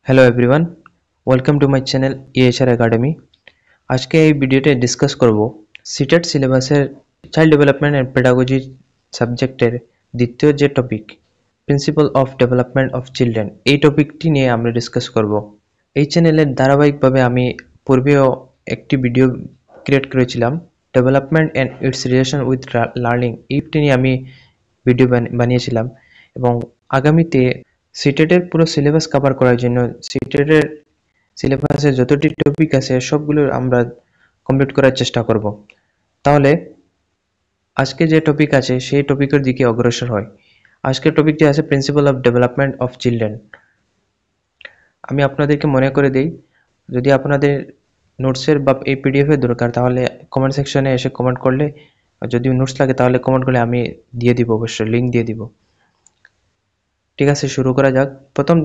Hello everyone, welcome to my channel EHR academy. আজকে এই ভিডিওতে ডিসকাস করব সিটেট সিলেবাসের চাইল্ড ডেভেলপমেন্ট অ্যান্ড পেডাগোজি সাবজেক্টের দ্বিতীয় যে topic principal of development of children, এই টপিকটি নিয়ে আমরা ডিসকাস করব। এই চ্যানেলের ধারাবাহিকভাবে আমি পূর্বেও একটি ভিডিও ক্রিয়েট করেছিলাম development and its relation with learning, এইটি নিয়ে আমি ভিডিও বানিয়েছিলাম এবং আগামীতে সিটেটের পুরো সিলেবাস কভার করার জন্য সিটেটের সিলেবাসে যতটি টপিক আছে সবগুলো আমরা কমপ্লিট করার চেষ্টা করব। তাহলে আজকে যে টপিক আছে সেই টপিকের দিকে অগ্রসর হয়। আজকের টপিকটি আছে principal of development of children. আমি আপনাদেরকে মনে করে দিই, যদি আপনাদের নোটসের বা এই পিডিএফের দরকার তাহলে কমেন্ট সেকশনে এসে কমেন্ট করলে, যদি নোটস লাগে তাহলে কমেন্ট করলে আমি দিয়ে দিব, অবশ্যই লিঙ্ক দিয়ে দিব। ঠিক আছে, শুরু করা যাক। প্রথম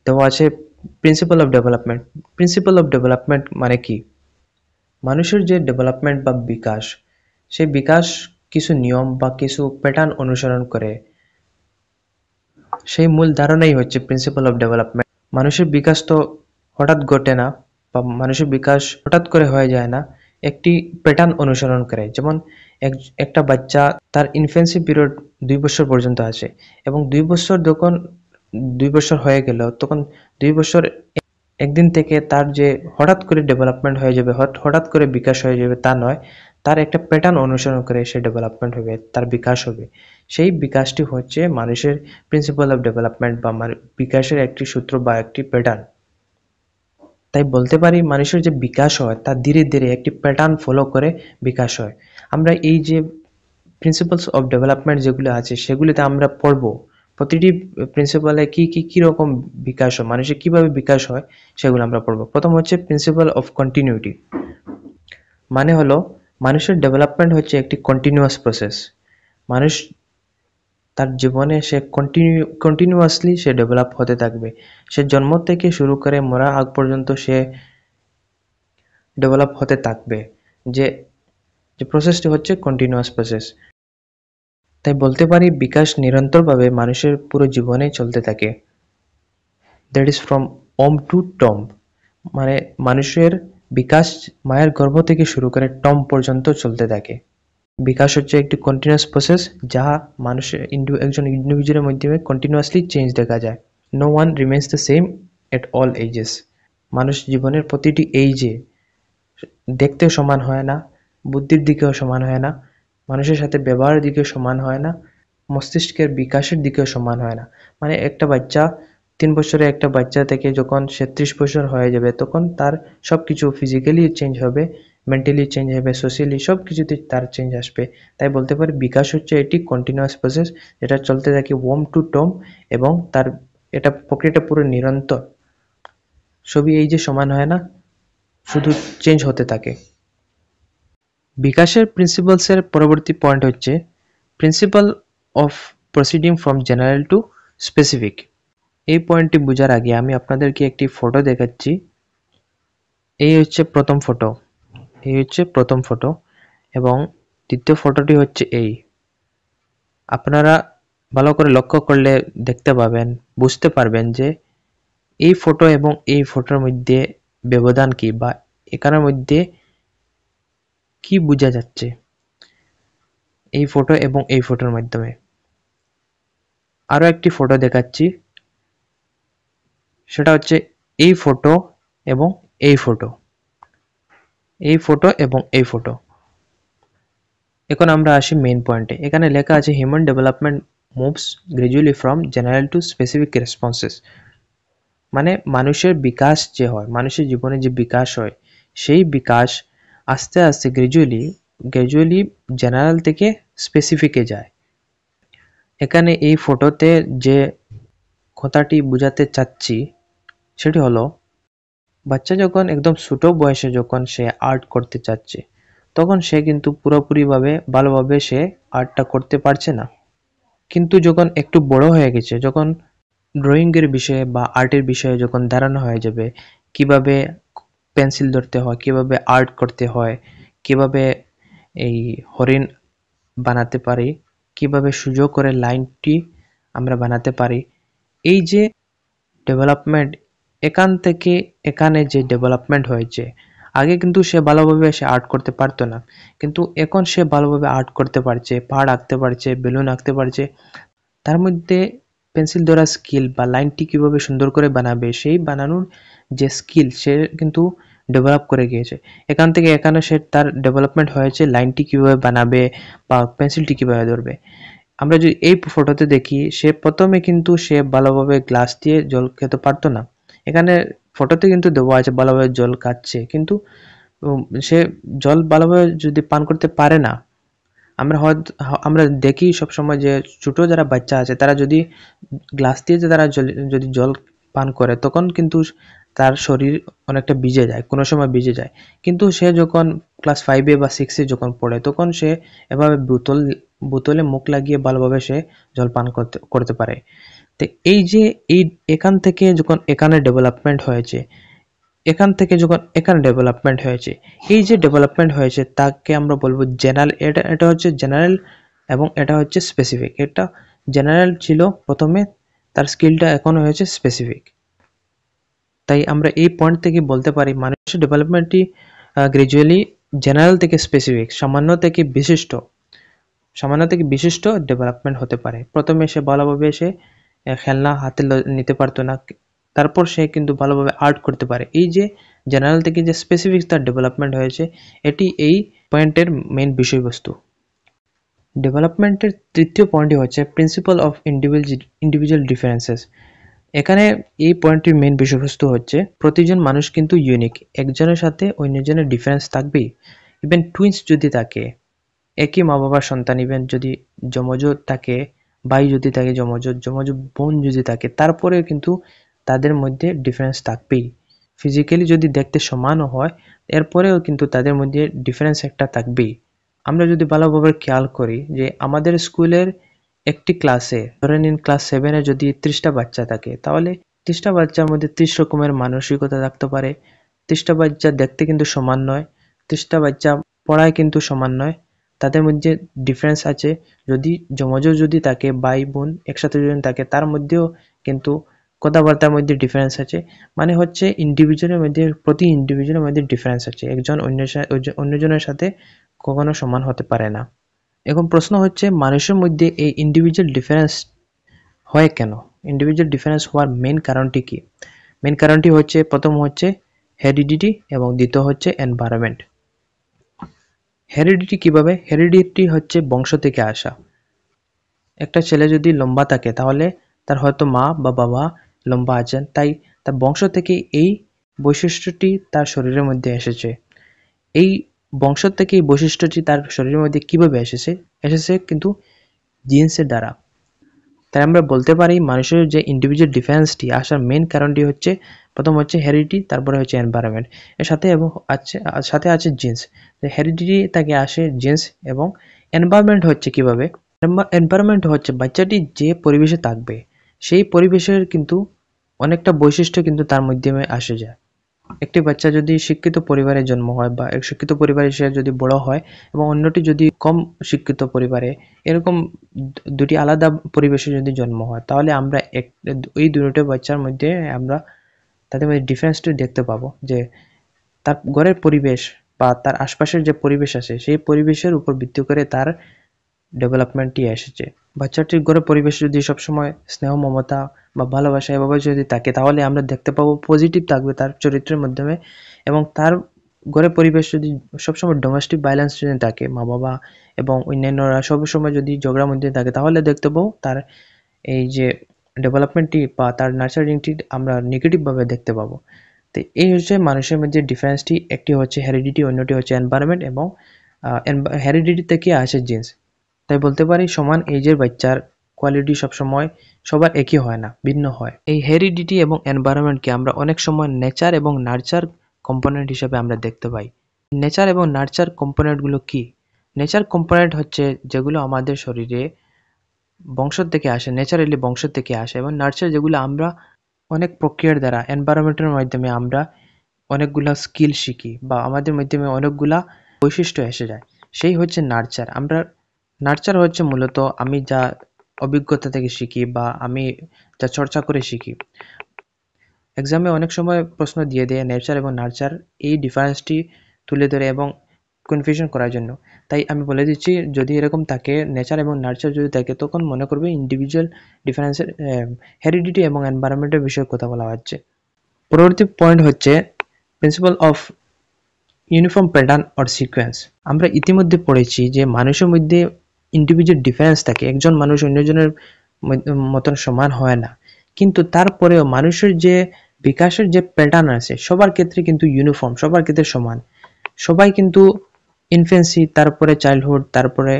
দেওয়া আছে principal of development. Principal of development মানে কি? মানুষের যে ডেভেলপমেন্ট বা বিকাশ, সেই বিকাশ কিছু নিয়ম বা কিছু প্যাটার্ন অনুসরণ করে, সেই মূল ধারণাই হচ্ছে প্রিন্সিপাল অফ ডেভেলপমেন্ট। মানুষের বিকাশ তো হঠাৎ ঘটে না, বা মানুষের বিকাশ হঠাৎ করে হয়ে যায় না, একটি প্যাটার্ন অনুসরণ করে। যেমন একটা বাচ্চা তার ইনফ্যান্সি পিরিয়ড 2 বছর পর্যন্ত আছে, এবং 2 বছর যখন 2 বছর হয়ে গেল তখন 2 বছর একদিন থেকে তার যে হঠাৎ করে ডেভেলপমেন্ট হয়ে যাবে, হঠাৎ করে বিকাশ হয়ে যাবে তা নয়। তার একটা প্যাটার্ন অনুসরণ করে সে ডেভেলপমেন্ট হবে, তার বিকাশ হবে। সেই বিকাশটি হচ্ছে মানুষের প্রিন্সিপাল অফ ডেভেলপমেন্ট বা বিকাশের একটি সূত্র বা একটি প্যাটার্ন। তাই বলতে পারি মানুষের যে বিকাশ হয় তা ধীরে ধীরে একটি প্যাটার্ন ফলো করে বিকাশ হয়। আমরা এই যে প্রিন্সিপালস অফ ডেভেলপমেন্ট যেগুলো আছে সেগুলিতে আমরা পড়ব প্রতিটি প্রিন্সিপালে কি রকম বিকাশ হয়, মানুষের কিভাবে বিকাশ হয় সেগুলো আমরা পড়ব। প্রথম হচ্ছে প্রিন্সিপাল অফ কন্টিনিউটি। মানে হলো মানুষের ডেভেলপমেন্ট হচ্ছে একটি কন্টিনিউয়াস প্রসেস। মানুষ তার জীবনে সে কন্টিনিউয়াসলি সে ডেভেলপ হতে থাকবে। সে জন্ম থেকে শুরু করে মরার আগ পর্যন্ত সে ডেভেলপ হতে থাকবে। যে যে প্রসেসটি হচ্ছে কন্টিনিউয়াস প্রসেস। তাই বলতে পারি বিকাশ নিরন্তরভাবে মানুষের পুরো জীবনে চলতে থাকে। That is from womb to tomb. মানে মানুষের বিকাশ মায়ের গর্ভ থেকে শুরু করে টম পর্যন্ত চলতে থাকে। বিকাশ হচ্ছে একটি কন্টিনিউয়াস প্রসেস, যা মানুষের একজন ইন্ডিভিজুয়ালের মাধ্যমে কন্টিনিউয়াসলি চেঞ্জ দেখা যায়। No one remains the same at all ages. মানুষ জীবনের প্রতিটি এইজে দেখতেও সমান হয় না, বুদ্ধির দিকেও সমান হয় না, মানুষের সাথে ব্যবহারের দিকেও সমান হয় না, মস্তিষ্কের বিকাশের দিকেও সমান হয় না। মানে একটা বাচ্চা 3 বছরের একটা বাচ্চা থেকে যখন সে 30 বছর হয়ে যাবে তখন তার সবকিছু ফিজিক্যালি চেঞ্জ হবে, মেন্টালি চেঞ্জ হবে, সোশ্যালি সব কিছুতে তার চেঞ্জ আসবে। তাই বলতে পারি বিকাশ হচ্ছে এটি কন্টিনিউয়াস প্রসেস, যেটা চলতে থাকে ওম টু টম, এবং তার এটা প্রক্রিয়াটা পুরো নিরন্তর। সবই এই যে সমান হয় না, শুধু চেঞ্জ হতে থাকে। বিকাশের প্রিন্সিপালসের পরবর্তী পয়েন্ট হচ্ছে principle of proceeding from general two specific. এই পয়েন্টটি বোঝার আগে আমি আপনাদেরকে একটি ফটো দেখাচ্ছি। এই হচ্ছে প্রথম ফটো, এবং দ্বিতীয় ফটোটি হচ্ছে এই। আপনারা ভালো করে লক্ষ্য করলে দেখতে পাবেন, বুঝতে পারবেন যে এই ফটো এবং এই ফটোর মধ্যে ব্যবধান কি, বা এখানের মধ্যে কি বোঝা যাচ্ছে এই ফটো এবং এই ফটোর মাধ্যমে। আরো একটি ফটো দেখাচ্ছি, সেটা হচ্ছে এই ফটো এবং এই ফটো, এই ফটো এবং এই ফটো। এখন আমরা আসি মেইন পয়েন্টে। এখানে লেখা আছে human development moves gradually from general two specific responses. মানে মানুষের বিকাশ যে হয়, মানুষের জীবনে যে বিকাশ হয়, সেই বিকাশ আস্তে আস্তে গ্রাজুয়ালি জেনারেল থেকে স্পেসিফিকে যায়। এখানে এই ফটোতে যে কথাটি বোঝাতে চাচ্ছি সেটি হলো, বাচ্চা যখন একদম ছোট বয়সে যখন সে আর্ট করতে চাচ্ছে তখন সে কিন্তু পুরোপুরিভাবে ভালোভাবে সে আর্টটা করতে পারছে না। কিন্তু যখন একটু বড় হয়ে গেছে, যখন ড্রয়িংয়ের বিষয়ে বা আর্টের বিষয়ে যখন ধারণা হয়ে যাবে, কিভাবে পেন্সিল ধরতে হয়, কিভাবে আর্ট করতে হয়, কিভাবে এই হরিণ বানাতে পারি, কিভাবে সুযোগ করে লাইনটি আমরা বানাতে পারি, এই যে ডেভেলপমেন্ট, এখান থেকে এখানে যে ডেভেলপমেন্ট হয়েছে, আগে কিন্তু সে ভালোভাবে সে আর্ট করতে পারতো না, কিন্তু এখন সে ভালোভাবে আর্ট করতে পারছে, পাহাড় আঁকতে পারছে, বেলুন আঁকতে পারছে। তার মধ্যে পেন্সিল ধরার স্কিল বা লাইনটি কিভাবে সুন্দর করে বানাবে সেই বানানোর যে স্কিল সে কিন্তু ডেভেলপ করে গিয়েছে। এখান থেকে এখানে সে তার ডেভেলপমেন্ট হয়েছে লাইনটি কিভাবে বানাবে বা পেন্সিলটি কিভাবে ধরবে। আমরা যদি এই ফটোতে দেখি, সে প্রথমে কিন্তু সে ভালোভাবে গ্লাস দিয়ে জল খেতে পারতো না। এখানে ফটোতে কিন্তু দেওয়া আছে ভালোভাবে জল খাচ্ছে, কিন্তু সে জল ভালোভাবে যদি পান করতে পারে না। আমরা দেখি সবসময় যে ছোট যারা বাচ্চা আছে তারা যদি গ্লাস দিয়ে যে তারা যদি জল পান করে তখন কিন্তু তার শরীর অনেকটা ভিজে যায়, কোনো সময় ভিজে যায়। কিন্তু সে যখন ক্লাস 5-এ বা 6-এ যখন পড়ে তখন সে এভাবে বোতলে মুখ লাগিয়ে ভালোভাবে সে জল পান করতে পারে। তো এই যে এই এখান থেকে যখন এখানে ডেভেলপমেন্ট হয়েছে, এখান থেকে যখন এখানে ডেভেলপমেন্ট হয়েছে, এই যে ডেভেলপমেন্ট হয়েছে তাকে আমরা বলবো জেনারেল। এটা হচ্ছে জেনারেল এবং এটা হচ্ছে স্পেসিফিক। এটা জেনারেল ছিল প্রথমে, তার স্কিলটা এখন হয়েছে স্পেসিফিক। তাই আমরা এই পয়েন্ট থেকে বলতে পারি মানুষের ডেভেলপমেন্টটি গ্রাজুয়ালি জেনারেল থেকে স্পেসিফিক, সামান্য থেকে বিশিষ্ট ডেভেলপমেন্ট হতে পারে। প্রথমে সে ভালোভাবে সে খেলনা হাতে নিতে পারতো না, তারপর সে কিন্তু ভালোভাবে আর্ট করতে পারে। এই যে জেনারেল থেকে যে স্পেসিফিক তার ডেভেলপমেন্ট হয়েছে, এটি এই পয়েন্টের মেইন বিষয়বস্তু। ডেভেলপমেন্টের তৃতীয় পয়েন্টটি হচ্ছে প্রিন্সিপাল অফ ইন্ডিভিজুয়াল ডিফারেন্সেস। এখানে এই পয়েন্টটির মেইন বিষয়বস্তু হচ্ছে প্রতিজন মানুষ কিন্তু ইউনিক, একজনের সাথে অন্যজনের ডিফারেন্স থাকবেই। ইভেন টুইন্স যদি থাকে, একই মা বাবার সন্তান, ইভেন যদি যমজ থাকে, ভাই যদি থাকে, যমজ বোন যদি থাকে, তারপরেও কিন্তু তাদের মধ্যে ডিফারেন্স থাকবেই। ফিজিক্যালি যদি দেখতে সমানও হয়, এরপরেও কিন্তু তাদের মধ্যে ডিফারেন্স একটা থাকবেই। আমরা যদি ভালোভাবে খেয়াল করি যে আমাদের স্কুলের একটি ক্লাসে, ধরে নিন ক্লাস 7-এ যদি 30টা বাচ্চা থাকে, তাহলে 30টা বাচ্চার মধ্যে 30 রকমের মানসিকতা থাকতে পারে। 30টা বাচ্চা দেখতে কিন্তু সমান নয়, 30টা বাচ্চা পড়ায় কিন্তু সমান নয়, তাদের মধ্যে ডিফারেন্স আছে। যদি যমজ যদি থাকে, ভাই বোন একসাথে যদি থাকে, তার মধ্যেও কিন্তু কথাবার্তার মধ্যে ডিফারেন্স আছে। মানে হচ্ছে প্রতি ইন্ডিভিজুয়ালের মধ্যে ডিফারেন্স আছে, একজন অন্যজনের সাথে কখনো সমান হতে পারে না। এখন প্রশ্ন হচ্ছে মানুষের মধ্যে এই ইন্ডিভিজুয়াল ডিফারেন্স হয় কেন? ইন্ডিভিজুয়াল ডিফারেন্স হওয়ার মেইন কারণটি কি? মেইন কারণটি হচ্ছে, প্রথম হচ্ছে হেরিডিটি এবং দ্বিতীয় হচ্ছে এনভায়রনমেন্ট। হেরিডিটি কিভাবে? হেরিডিটি হচ্ছে বংশ থেকে আসা। একটা ছেলে যদি লম্বা থাকে তাহলে তার হয়তো মা বা বাবা লম্বা আছেন, তাই তার বংশ থেকে এই বৈশিষ্ট্যটি তার শরীরের মধ্যে এসেছে। এই বংশ থেকে এই বৈশিষ্ট্যটি তার শরীরের মধ্যে কিভাবে এসেছে কিন্তু জিন্সের দ্বারা। তাই আমরা বলতে পারি মানুষের যে ইন্ডিভিজুয়াল ডিফারেন্সটি আসার মেইন কারণটি হচ্ছে, প্রথম হচ্ছে হেরিডিটি, তারপরে হচ্ছে এনভায়রনমেন্ট, এর সাথে আছে জিন্স। হেরিডিটি থেকে আসে জিন্স, এবং এনভায়রনমেন্ট হচ্ছে কিভাবে? এনভায়রনমেন্ট হচ্ছে বাচ্চাটি যে পরিবেশে থাকবে সেই পরিবেশের কিন্তু অনেকটা বৈশিষ্ট্য কিন্তু তার মাধ্যমে আসে যায়। একটি বাচ্চা যদি শিক্ষিত পরিবারে জন্ম হয় বা এক শিক্ষিত পরিবারে সে যদি বড় হয়, এবং অন্যটি যদি কম শিক্ষিত পরিবারে, এরকম দুটি আলাদা পরিবেশে যদি জন্ম হয়, তাহলে আমরা ওই দুটো বাচ্চার মধ্যে আমরা তাদের মধ্যে ডিফারেন্সটি দেখতে পাবো, যে তার ঘরের পরিবেশ বা তার আশপাশের যে পরিবেশ আছে সেই পরিবেশের উপর ভিত্তি করে তার ডেভেলপমেন্টটি এসেছে। বাচ্চাটির ঘরের পরিবেশ যদি সবসময় স্নেহ, মমতা বা ভালোবাসা এভাবে যদি থাকে, তাহলে আমরা দেখতে পাবো পজিটিভ থাকবে তার চরিত্রের মাধ্যমে। এবং তার ঘরের পরিবেশ যদি সবসময় ডোমেস্টিক ভায়োলেন্স যদি থাকে, মা বাবা এবং অন্যান্যরা সবসময় যদি ঝগড়ার মধ্যে থাকে, তাহলে দেখতে পাবো তার এই যে ডেভেলপমেন্টটি বা তার নার্চারিংটি আমরা নেগেটিভভাবে দেখতে পাবো। তো এই হচ্ছে মানুষের মধ্যে ডিফারেন্সটি, একটি হচ্ছে হেরিডিটি, অন্যটি হচ্ছে এনভায়রনমেন্ট, এবং হেরিডিটি থেকে আসে জিন্স। তাই বলতে পারি সমান এজের বাচ্চার কোয়ালিটি সবসময় সবার একই হয় না, ভিন্ন হয়। এই হেরিডিটি এবং এনভায়রনমেন্টকে আমরা অনেক সময় নেচার এবং নার্চার কম্পোনেন্ট হিসেবে আমরা দেখতে পাই। নেচার এবং নার্চার কম্পোনেন্টগুলো কি? নেচার কম্পোনেন্ট হচ্ছে যেগুলো আমাদের শরীরে বংশ থেকে আসে, ন্যাচারালি বংশ থেকে আসে, এবং নার্চার যেগুলো আমরা অনেক প্রক্রিয়ার দ্বারা, এনভায়রনমেন্টের মাধ্যমে আমরা অনেকগুলা স্কিল শিখি বা আমাদের মাধ্যমে অনেকগুলা বৈশিষ্ট্য এসে যায়, সেই হচ্ছে নার্চার। নার্চার হচ্ছে মূলত আমি যা অভিজ্ঞতা থেকে শিখি বা আমি যা চর্চা করে শিখি। এক্সামে অনেক সময় প্রশ্ন দিয়ে দেয় নেচার এবং নার্চার এই ডিফারেন্সটি তুলে ধরে এবং কনফিউশন করার জন্য। তাই আমি বলে দিচ্ছি, যদি এরকম থাকে নেচার এবং নার্চার যদি থাকে, তখন মনে করবে ইন্ডিভিজুয়াল ডিফারেন্সের হেরিডিটি এবং এনভায়রনমেন্টের বিষয়ে কথা বলা হচ্ছে। পরবর্তী পয়েন্ট হচ্ছে principle of uniform pattern or sequence. আমরা ইতিমধ্যে পড়েছি যে মানুষের মধ্যে ইন্ডিভিজুয়াল ডিফারেন্স থাকে, একজন মানুষ অন্যজনের মতন সমান হয় না, কিন্তু তারপরেও মানুষের যে বিকাশের যে প্যাটার্ন আছে সবার ক্ষেত্রে কিন্তু ইউনিফর্ম, সবার ক্ষেত্রে সমান। সবাই কিন্তু ইনফেন্সি, তারপরে চাইল্ডহুড, তারপরে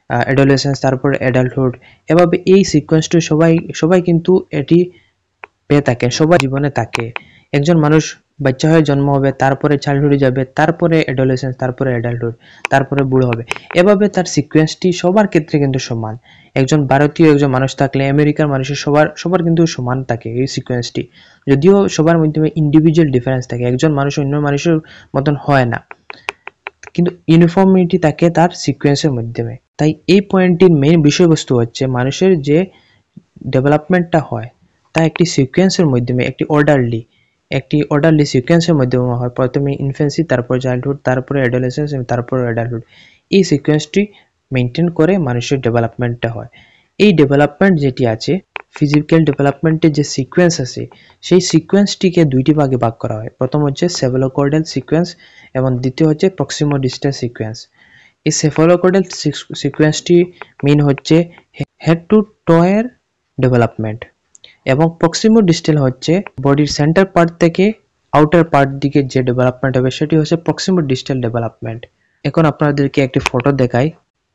অ্যাডোলেসেন্স, তারপরে অ্যাডাল্টহুড, এভাবে এই সিকোয়েন্সটা সবাই কিন্তু এটি পেয়ে থাকে, সবার জীবনে থাকে। একজন মানুষ বাচ্চা হয়ে জন্ম হবে, তারপরে চাইল্ডহুডে যাবে, তারপরে অ্যাডোলেসেন্স, তারপরে অ্যাডাল্টহুড, তারপরে বুড়ো হবে। এভাবে তার সিকোয়েন্সটি সবার ক্ষেত্রে কিন্তু সমান। একজন ভারতীয় একজন মানুষ থাকলে আমেরিকার মানুষের সবার কিন্তু সমান থাকে এই সিকোয়েন্সটি, যদিও সবার মধ্যে ইন্ডিভিজুয়াল ডিফারেন্স থাকে, একজন মানুষ অন্য মানুষের মতন হয় না, কিন্তু ইউনিফর্মিটি থাকে তার সিকোয়েন্সের মাধ্যমে। তাই এই পয়েন্টটির মেইন বিষয়বস্তু হচ্ছে মানুষের যে ডেভেলপমেন্টটা হয় তা একটি সিকোয়েন্সের মাধ্যমে, একটি অর্ডারলি সিকোয়েন্সের মাধ্যমে হয়। প্রথমে ইনফেন্সি, তারপর চাইল্ডহুড, তারপরে অ্যাডোলেসেন্স, তারপর অ্যাডাল্টহুড। এই সিকোয়েন্সটি মেনটেন করে মানুষের ডেভেলপমেন্টটা হয়। এই ডেভেলপমেন্ট যেটি আছে, ফিজিক্যাল ডেভেলপমেন্টের যে সিকোয়েন্স আছে, সেই সিকোয়েন্সটিকে দুইটি ভাগে ভাগ করা হয়। প্রথম হচ্ছে সেফালোকর্ডাল সিকোয়েন্স এবং দ্বিতীয় হচ্ছে প্রক্সিমোডিস্টাল সিকোয়েন্স। এই সেফালোকর্ডাল সিকোয়েন্সটি মেইন হচ্ছে হেড টু টোয়ের ডেভেলপমেন্ট, এবং প্রক্সিমোডিস্টাল হচ্ছে বডির সেন্টার পার্ট থেকে আউটার পার্ট দিকে যে ডেভেলপমেন্ট হবে সেটি হচ্ছে প্রক্সিমোডিস্টাল ডেভেলপমেন্ট। এখন আপনাদেরকে একটি ফটো দেখাই।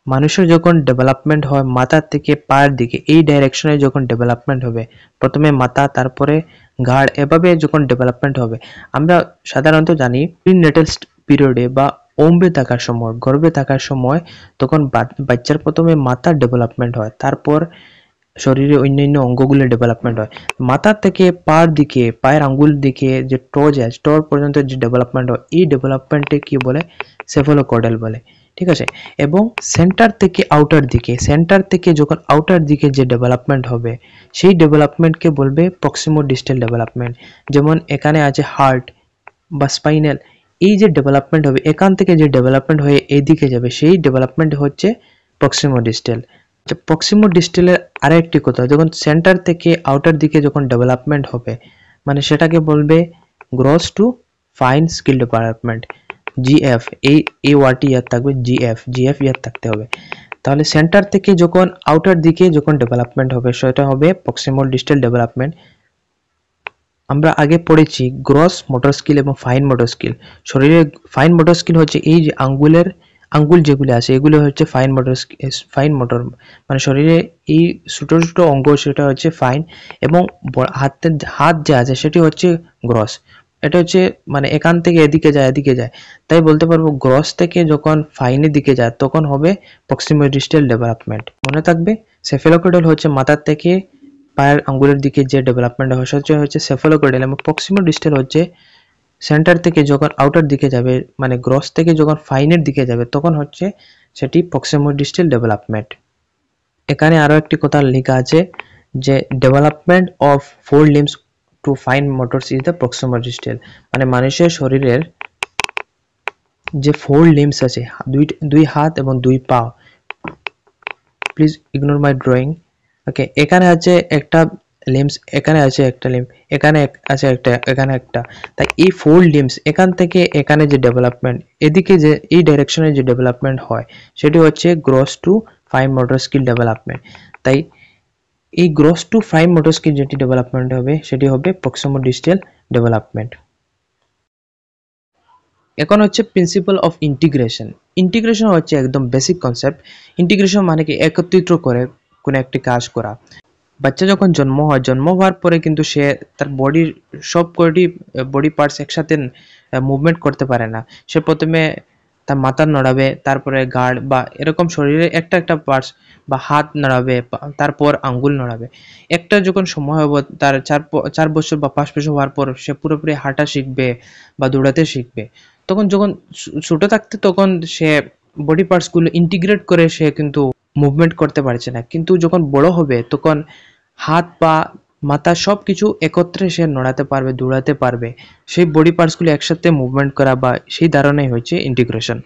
মানুষের যখন ডেভেলপমেন্ট হয় মাথা থেকে পায়ের দিকে, এই ডাইরেকশনে যখন ডেভেলপমেন্ট হবে, প্রথমে মাথা, তারপরে ঘাড়, এভাবে যখন ডেভেলপমেন্ট হবে, আমরা সাধারণত জানি প্রিনেটাল পিরিয়ডে বা ওম্বে থাকার সময়, গর্ভে থাকার সময়, তখন বাচ্চার প্রথমে মাথার ডেভেলপমেন্ট হয়, তারপর শরীরে অন্যান্য অঙ্গগুলোর ডেভেলপমেন্ট হয়। মাথা থেকে পায়ের দিকে, পায়ের আঙ্গুল দিকে যে টো যায়, টোর পর্যন্ত যে ডেভেলপমেন্ট হয়, এই ডেভেলপমেন্টে কি বলে? সেফালোকর্ডাল বলে। ঠিক আছে। এবং সেন্টার থেকে যখন আউটার দিকে যে ডেভেলপমেন্ট হবে, সেই ডেভেলপমেন্টকে বলবে প্রক্সিমোডিস্টাল ডেভেলপমেন্ট। যেমন এখানে আছে হার্ট বা স্পাইনাল, এই যে ডেভেলপমেন্ট হবে, এখান থেকে যে ডেভেলপমেন্ট হয়ে এইদিকে যাবে, সেই ডেভেলপমেন্ট হচ্ছে প্রক্সিমোডিস্টাল। প্রক্সিমোডিস্টালের আরেকটি কথা, যখন সেন্টার থেকে আউটার দিকে যখন ডেভেলপমেন্ট হবে, মানে সেটাকে বলবে gross to fine skill development, GF. এই ওয়ার্ডটি ইয়াদ থাকবে, জিএফ ইয়াদ থাকতে হবে। তাহলে সেন্টার থেকে যখন আউটার দিকে যখন ডেভেলপমেন্ট হবে, সেটা হবে প্রক্সিমোডিস্টাল ডেভেলপমেন্ট। আমরা আগে পড়েছি গ্রস মোটর স্কিল এবং ফাইন মোটর স্কিল। শরীরের ফাইন মোটর স্কিল হচ্ছে এই যে আঙ্গুল যেগুলো আছে, এগুলো হচ্ছে ফাইন মোটর, মানে শরীরে এই ছোট ছোট অঙ্গ, সেটা হচ্ছে ফাইন, এবং হাত যে আছে সেটি হচ্ছে গ্রস। এটা হচ্ছে মানে এখান থেকে এদিকে যায়। তাই বলতে পারবো গ্রস থেকে যখন ফাইনের দিকে যায় তখন হবে প্রক্সিমোডিস্টাল ডেভেলপমেন্ট। মনে থাকবে, সেফালোকর্ডাল হচ্ছে মাথার থেকে পায়ের আঙ্গুলের দিকে যে ডেভেলপমেন্ট হয় সেটা হচ্ছে সেফালোকর্ডাল, এবং প্রক্সিমোডিস্টাল হচ্ছে সেন্টার থেকে যখন আউটার দিকে যাবে, মানে গ্রস থেকে যখন ফাইনের দিকে যাবে, তখন হচ্ছে সেটি প্রক্সিমোডিস্টাল ডেভেলপমেন্ট। এখানে আরো একটি কথা লেখা আছে যে development of 4 limbs to fine motors is the proximodistal. মানে মানুষের শরীরের যে 4 limbs আছে, দুই হাত এবং দুই পা, প্লিজ ইগনোর মাই ড্রয়িং। ওকে, এখানে আছে একটা লিম্বস, এখানে আছে একটা লিম্ব, এখানে আছে একটা, এখানে একটা। তাই এই 4 limbs এখান থেকে এখানে যে ডেভেলপমেন্ট, এদিকে যে এই ডাইরেকশনে যে ডেভেলপমেন্ট হয়, সেটি হচ্ছে gross to fine motor skill development. তাই এই gross to fine motor skill যেটি ডেভেলপমেন্ট হবে, সেটি হবে প্রক্সিমোডিস্টাল ডেভেলপমেন্ট। এখন হচ্ছে প্রিন্সিপাল অফ ইন্টিগ্রেশন। ইন্টিগ্রেশন হচ্ছে একদম বেসিক কনসেপ্ট। ইন্টিগ্রেশন মানে কি? একত্রিত করে কোনো একটি কাজ করা। বাচ্চা যখন জন্ম হয়, জন্ম হওয়ার পরে কিন্তু সে তার বডির সব কয়টি বডি পার্টস একসাথে মুভমেন্ট করতে পারে না। সে প্রথমে তার মাথা নড়াবে, তারপরে ঘাড় বা এরকম শরীরে একটা একটা পার্টস বা হাত নড়াবে, তারপর আঙ্গুল নড়াবে। একটা যখন সময় হবে তার 4 বছর বা 5 বছর হওয়ার পর সে পুরোপুরি হাঁটা শিখবে বা দৌড়াতে শিখবে। তখন যখন ছোট থাকতে তখন সে বডি পার্টসগুলো ইন্টিগ্রেট করে সে কিন্তু মুভমেন্ট করতে পারছে না, কিন্তু যখন বড় হবে তখন হাত পা মাথা সব কিছু একত্রে সে নড়াতে পারবে, দৌড়াতে পারবে, সেই বডি পার্টসগুলো একসাথে মুভমেন্ট করা বা সেই ধারণাই হচ্ছে ইন্টিগ্রেশন।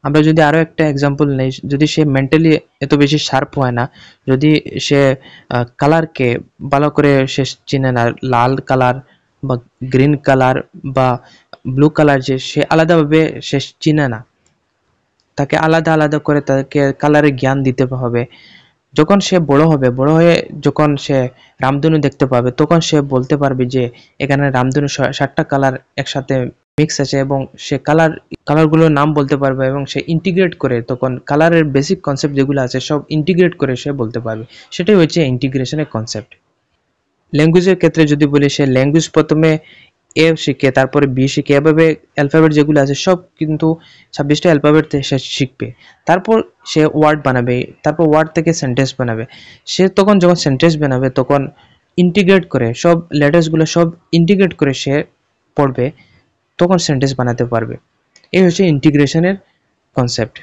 আমরা যদি আরও একটা এক্সাম্পল নেই, যদি সে মেন্টালি এত বেশি শার্প হয় না, যদি সে কালারকে ভালো করে সে চিনে না, লাল কালার বা গ্রিন কালার বা ব্লু কালার যে সে আলাদাভাবে সে চিনে না, তাকে আলাদা আলাদা করে তাকে কালারের জ্ঞান দিতে হবে। যখন সে বড় হবে, বড় হয়ে যখন সে রামধনু দেখতে পাবে, তখন সে বলতে পারবে যে এখানে রামধনু 7টা কালার একসাথে মিক্স আছে, এবং সে কালারগুলোর নাম বলতে পারবে, এবং সে ইন্টিগ্রেট করে তখন কালারের বেসিক কনসেপ্ট যেগুলো আছে সব ইন্টিগ্রেট করে সে বলতে পারবে। সেটাই হচ্ছে ইন্টিগ্রেশনের কনসেপ্ট। ল্যাঙ্গুয়েজের ক্ষেত্রে যদি বলি, সে ল্যাঙ্গুয়েজ প্রথমে এ শিখে, তারপরে বি শিখে, এভাবে অ্যালফাবেট যেগুলো আছে সব কিন্তু 26টা অ্যালফাবেট সে শিখবে। তারপর সে ওয়ার্ড বানাবে, তারপর ওয়ার্ড থেকে সেন্টেন্স বানাবে। সে তখন যখন সেন্টেন্স বানাবে তখন ইন্টিগ্রেট করে সব লেটার্সগুলো সব ইন্টিগ্রেট করে সে পড়বে, তখন সেন্টেন্স বানাতে পারবে। এই হচ্ছে ইন্টিগ্রেশনের কনসেপ্ট।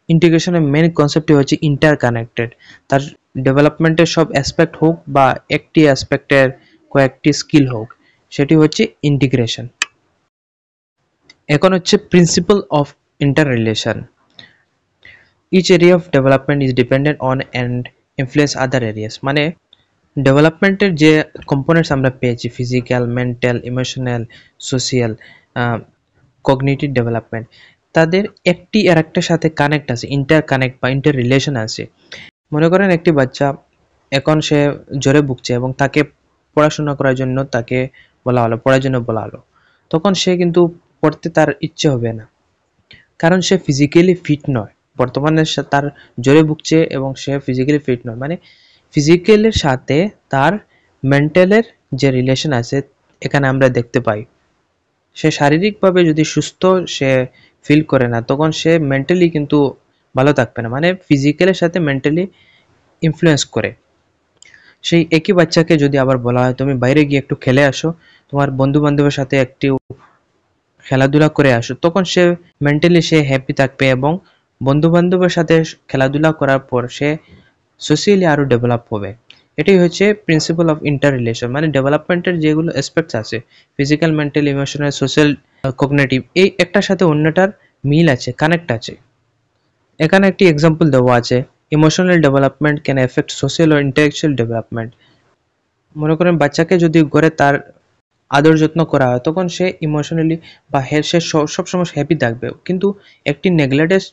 ইন্টিগ্রেশনের মেন কনসেপ্টই হচ্ছে ইন্টারকানেক্টেড। তার ডেভেলপমেন্টের সব অ্যাসপেক্ট হোক বা একটি অ্যাসপেক্টের কয়েকটি স্কিল হোক, সেটি হচ্ছে ইন্টিগ্রেশন। এখন হচ্ছে principle of interrelation. Each area of development is dependent on and influence other areas. মানে ডেভেলপমেন্টের যে কম্পোনেন্টস আমরা পেয়েছি, physical, mental, emotional, social, cognitive development, তাদের একটি আর একটার সাথে কানেক্ট আছে, ইন্টার কানেক্ট বা ইন্টার রিলেশন আছে। মনে করেন একটি বাচ্চা এখন সে জ্বরে ভুগছে এবং তাকে পড়াশোনা করার জন্য তাকে বলা হলো, পড়ার জন্য বলা হলো, তখন সে কিন্তু পড়তে তার ইচ্ছে হবে না, কারণ সে ফিজিক্যালি ফিট নয়। বর্তমানে তার জ্বরে ভুগছে এবং সে ফিজিক্যালি ফিট নয়, মানে ফিজিক্যালের সাথে তার মেন্টালের যে রিলেশন আছে এখানে আমরা দেখতে পাই। সে শারীরিকভাবে যদি সুস্থ সে ফিল করে না, তখন সে মেন্টালি কিন্তু ভালো থাকবে না, মানে ফিজিক্যালের সাথে মেন্টালি ইনফ্লুয়েন্স করে। সেই একই বাচ্চাকে যদি আবার বলা হয় তুমি বাইরে গিয়ে একটু খেলে আসো, তোমার বন্ধু বান্ধবের সাথে একটু খেলাধুলা করে আসো, তখন সে মেন্টালি সে হ্যাপি থাকবে, এবং বন্ধু বান্ধবের সাথে খেলাধুলা করার পর সে সোশিয়ালি আরও ডেভেলপ হবে। এটাই হচ্ছে প্রিন্সিপাল অফ ইন্টার রিলেশন। মানে ডেভেলপমেন্টের যেগুলো অ্যাসপেক্টস আছে, physical, mental, emotional, social, cognitive, এই একটার সাথে অন্যটার মিল আছে, কানেক্ট আছে। এখানে একটি এক্সাম্পল দেওয়া আছে, emotional development can affect social ও ইন্টেলেকচুয়াল ডেভেলপমেন্ট। মনে করেন বাচ্চাকে যদি ঘরে তার আদর যত্ন করা হয়, তখন সে ইমোশনালি বা সে সবসময় হ্যাপি থাকবে। কিন্তু একটি নেগলেক্টেড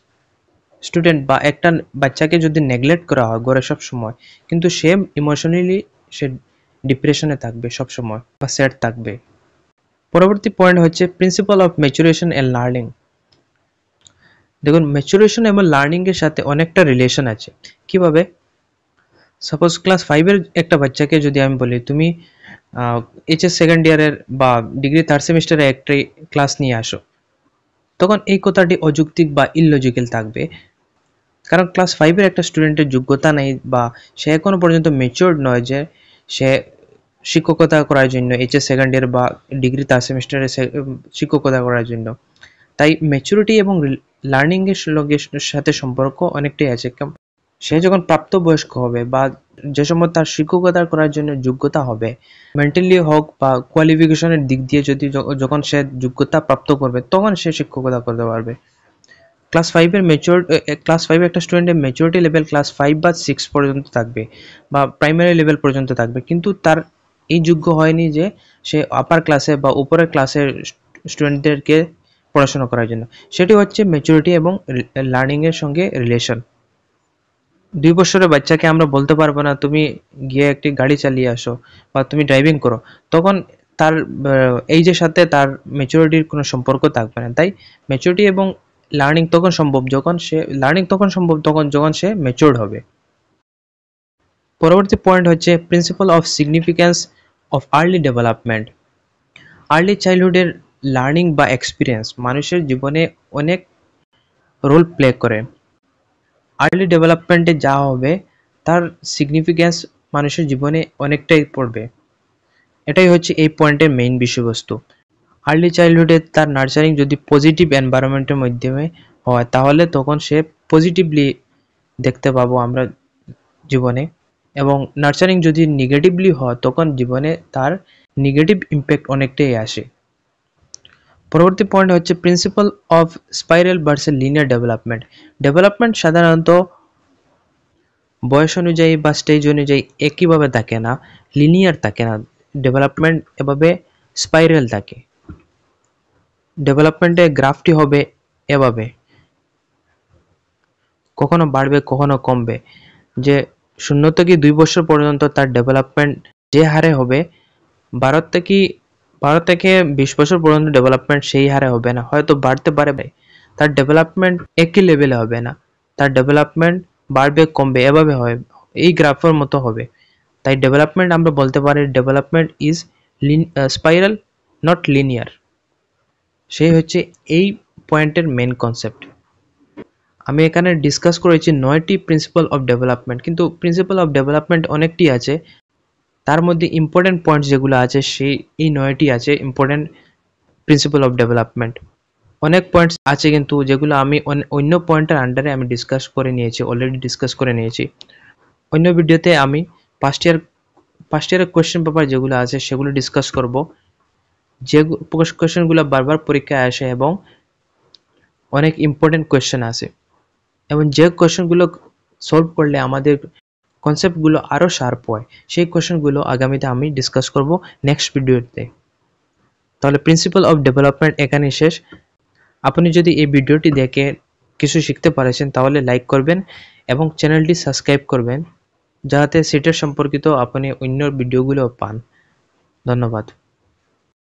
স্টুডেন্ট বা একটা বাচ্চাকে যদি নেগলেক্ট করা হয় ঘরে সব সময়, কিন্তু সে ইমোশনালি সে ডিপ্রেশনে থাকবে সব সময় বা স্যাড থাকবে। পরবর্তী পয়েন্ট হচ্ছে principle of maturation and learning. দেখুন, ম্যাচুরেশন এবং লার্নিং এর সাথে অনেকটা রিলেশন আছে। কিভাবে? সাপোজ ক্লাস 5-এর একটা বাচ্চাকে যদি আমি বলি তুমি এইচএস সেকেন্ড ইয়ারের বা ডিগ্রি থার্ড সেমিস্টারে একটি ক্লাস নিয়ে আসো, তখন এই কথাটি অযৌক্তিক বা ইললজিক্যাল থাকবে, কারণ ক্লাস 5-এর একটা স্টুডেন্টের যোগ্যতা নেই বা সে এখনো পর্যন্ত ম্যাচিওরড নয় যে সে শিক্ষকতা করার জন্য এইচএস সেকেন্ড ইয়ার বা ডিগ্রি থার্ড সেমিস্টারে শিক্ষকতা করার জন্য। তাই ম্যাচুরিটি এবং লার্নিং এর সাথে সম্পর্ক অনেকটাই আছে। সে যখন প্রাপ্তবয়স্ক হবে বা যে সময় তার শিক্ষকতা করার জন্য যোগ্যতা হবে, মেন্টালি হোক বা কোয়ালিফিকেশনের দিক দিয়ে যদি যখন সে যোগ্যতা প্রাপ্ত করবে, তখন সে শিক্ষকতা করতে পারবে। ক্লাস 5 একটা স্টুডেন্টের ম্যাচুরিটি লেভেল ক্লাস 5 বা 6 পর্যন্ত থাকবে বা প্রাইমারি লেভেল পর্যন্ত থাকবে, কিন্তু তার এই যোগ্য হয়নি যে সে আপার ক্লাসে বা উপরের ক্লাসের স্টুডেন্টদেরকে পড়াশোনা করার জন্য। সেটি হচ্ছে ম্যাচুরিটি এবং লার্নিং এর সঙ্গে রিলেশন। 2 বছরের বাচ্চাকে আমরা বলতে পারবো না তুমি গিয়ে একটি গাড়ি চালিয়ে আসো বা তুমি ড্রাইভিং করো, তখন তার এইজের সাথে তার ম্যাচুরিটির কোনো সম্পর্ক থাকবে না। তাই ম্যাচুরিটি এবং লার্নিং তখন সম্ভব যখন সে ম্যাচিউরড হবে। পরবর্তী পয়েন্ট হচ্ছে principle of significance of early development. Early চাইল্ডহুডের লার্নিং বা এক্সপিরিয়েন্স মানুষের জীবনে অনেক রোল প্লে করে। আর্লি ডেভেলপমেন্টে যা হবে তার সিগনিফিক্যান্স মানুষের জীবনে অনেকটাই পড়বে। এটাই হচ্ছে এই পয়েন্টের মেইন বিষয়বস্তু। আর্লি চাইল্ডহুডে তার নার্চারিং যদি পজিটিভ এনভায়রনমেন্টের মাধ্যমে হয়, তাহলে তখন সে পজিটিভলি দেখতে পাবো আমরা জীবনে। এবং নার্চারিং যদি নেগেটিভলি হয় তখন জীবনে তার নেগেটিভ ইম্প্যাক্ট অনেকটাই আসে। পরবর্তী পয়েন্ট হচ্ছে principle of spiral versus linear development. Development সাধারণত বয়স অনুযায়ী বা স্টেজ অনুযায়ী একইভাবে থাকে না, লিনিয়ার থাকে না, ডেভেলপমেন্ট এভাবে স্পাইরাল থাকে। ডেভেলপমেন্টে গ্রাফটি হবে এভাবে, কখনো বাড়বে কখনো কমবে। যে 0 থেকে 2 বছর পর্যন্ত তার ডেভেলপমেন্ট যে হারে হবে, 12 থেকে 20 বছর পর্যন্ত ডেভেলপমেন্ট সেই হারে হবে না, হয়তো বাড়তে পারে, তার ডেভেলপমেন্ট একই লেভেলে হবে না, তার ডেভেলপমেন্ট বাড়বে কমবে এভাবে হয়, এই গ্রাফের মতো হবে। তাই ডেভেলপমেন্ট আমরা বলতে পারি development is spiral, not linear. সেই হচ্ছে এই পয়েন্টের মেন কনসেপ্ট। আমি এখানে ডিসকাস করেছি 9টি প্রিন্সিপাল অফ ডেভেলপমেন্ট, কিন্তু প্রিন্সিপাল অফ ডেভেলপমেন্ট অনেকটি আছে, তার মধ্যে ইম্পর্টেন্ট পয়েন্টস যেগুলো আছে সেই এই 9টি আছে ইম্পর্টেন্ট প্রিন্সিপাল অফ ডেভেলপমেন্ট। অনেক পয়েন্টস আছে কিন্তু যেগুলো আমি অন্য পয়েন্টের আন্ডারে আমি ডিসকাস করে নিয়েছি, অলরেডি ডিসকাস করে নিয়েছি। অন্য ভিডিওতে আমি ফার্স্ট ইয়ারের কোয়েশ্চেন পেপার যেগুলো আছে সেগুলো ডিসকাস করব, যে কোয়েশ্চেনগুলো বারবার পরীক্ষায় আসে এবং অনেক ইম্পর্টেন্ট কোয়েশ্চেন আছে, এবং যে কোয়েশ্চেনগুলো সলভ করলে আমাদের কনসেপ্টগুলো আরও শার্প হয়, সেই কোয়েশ্চেনগুলো আগামীতে আমি ডিসকাস করব নেক্সট ভিডিওতে। তাহলে প্রিন্সিপাল অফ ডেভেলপমেন্ট এখানেই শেষ। আপনি যদি এই ভিডিওটি দেখে কিছু শিখতে পারেছেন তাহলে লাইক করবেন এবং চ্যানেলটি সাবস্ক্রাইব করবেন, যাতে সিটের সম্পর্কিত আপনি অন্য ভিডিওগুলো পান। ধন্যবাদ।